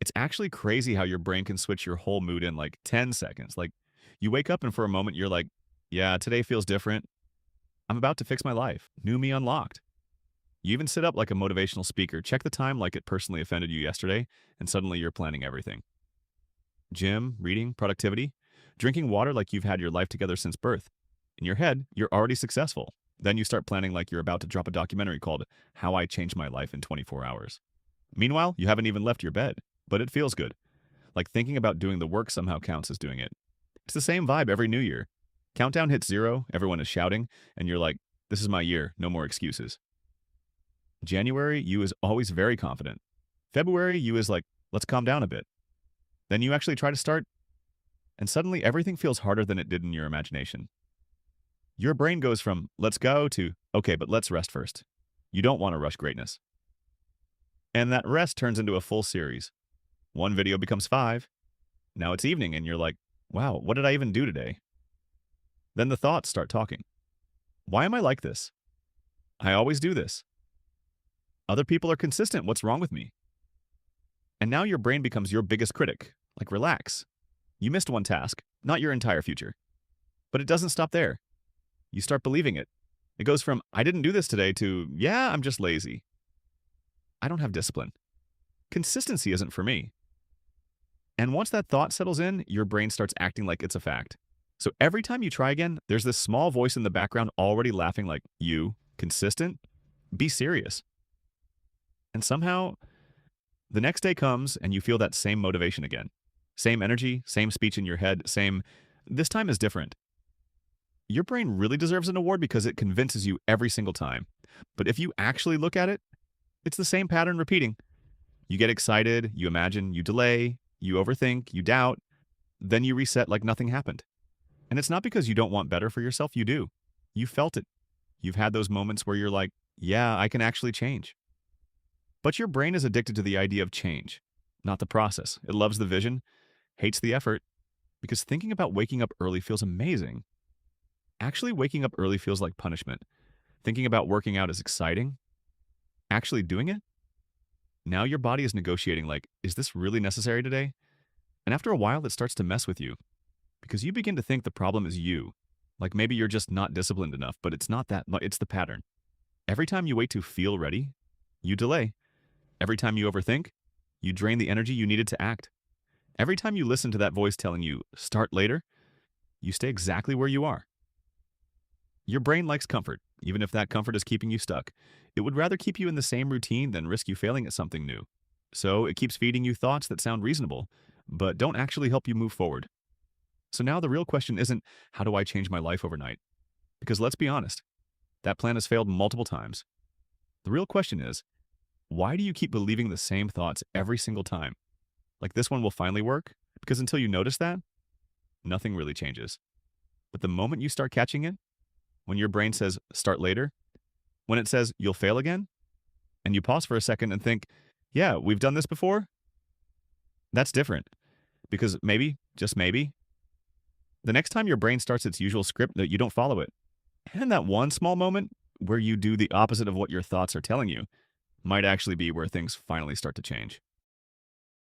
It's actually crazy how your brain can switch your whole mood in like 10 seconds. Like, you wake up and for a moment you're like, yeah, today feels different. I'm about to fix my life. New me unlocked. You even sit up like a motivational speaker, check the time like it personally offended you yesterday, and suddenly you're planning everything. Gym, reading, productivity, drinking water like you've had your life together since birth. In your head, you're already successful. Then you start planning like you're about to drop a documentary called How I Changed My Life in 24 Hours. Meanwhile, you haven't even left your bed, but it feels good. Like thinking about doing the work somehow counts as doing it. It's the same vibe every new year. Countdown hits 0, everyone is shouting, and you're like, this is my year, no more excuses. January, you is always very confident. February, you is like, let's calm down a bit. Then you actually try to start, and suddenly everything feels harder than it did in your imagination. Your brain goes from, let's go, to, okay, but let's rest first. You don't want to rush greatness. And that rest turns into a full series. One video becomes 5. Now it's evening, and you're like, wow, what did I even do today? Then the thoughts start talking. Why am I like this? I always do this. Other people are consistent. What's wrong with me? And now your brain becomes your biggest critic. Like, relax. You missed one task, not your entire future. But it doesn't stop there. You start believing it. It goes from, I didn't do this today to, yeah, I'm just lazy. I don't have discipline. Consistency isn't for me. And once that thought settles in, your brain starts acting like it's a fact. So every time you try again, there's this small voice in the background already laughing like, you, consistent? Be serious. And somehow, the next day comes and you feel that same motivation again. Same energy, same speech in your head, same, this time is different. Your brain really deserves an award because it convinces you every single time. But if you actually look at it, it's the same pattern repeating. You get excited, you imagine, you delay, you overthink, you doubt, then you reset like nothing happened. And it's not because you don't want better for yourself, you do. You felt it. You've had those moments where you're like, yeah, I can actually change. But your brain is addicted to the idea of change, not the process. It loves the vision, hates the effort, because thinking about waking up early feels amazing. Actually, waking up early feels like punishment. Thinking about working out is exciting. Actually doing it? Now your body is negotiating like, is this really necessary today? And after a while, it starts to mess with you because you begin to think the problem is you. Like maybe you're just not disciplined enough, but it's not that, it's the pattern. Every time you wait to feel ready, you delay. Every time you overthink, you drain the energy you needed to act. Every time you listen to that voice telling you, start later, you stay exactly where you are. Your brain likes comfort, even if that comfort is keeping you stuck. It would rather keep you in the same routine than risk you failing at something new. So it keeps feeding you thoughts that sound reasonable, but don't actually help you move forward. So now the real question isn't, how do I change my life overnight? Because let's be honest, that plan has failed multiple times. The real question is, why do you keep believing the same thoughts every single time? Like this one will finally work? Because until you notice that, nothing really changes. But the moment you start catching it, when your brain says, start later, when it says, you'll fail again, and you pause for a second and think, yeah, we've done this before, that's different. Because maybe, just maybe, the next time your brain starts its usual script, that you don't follow it. And that one small moment where you do the opposite of what your thoughts are telling you might actually be where things finally start to change.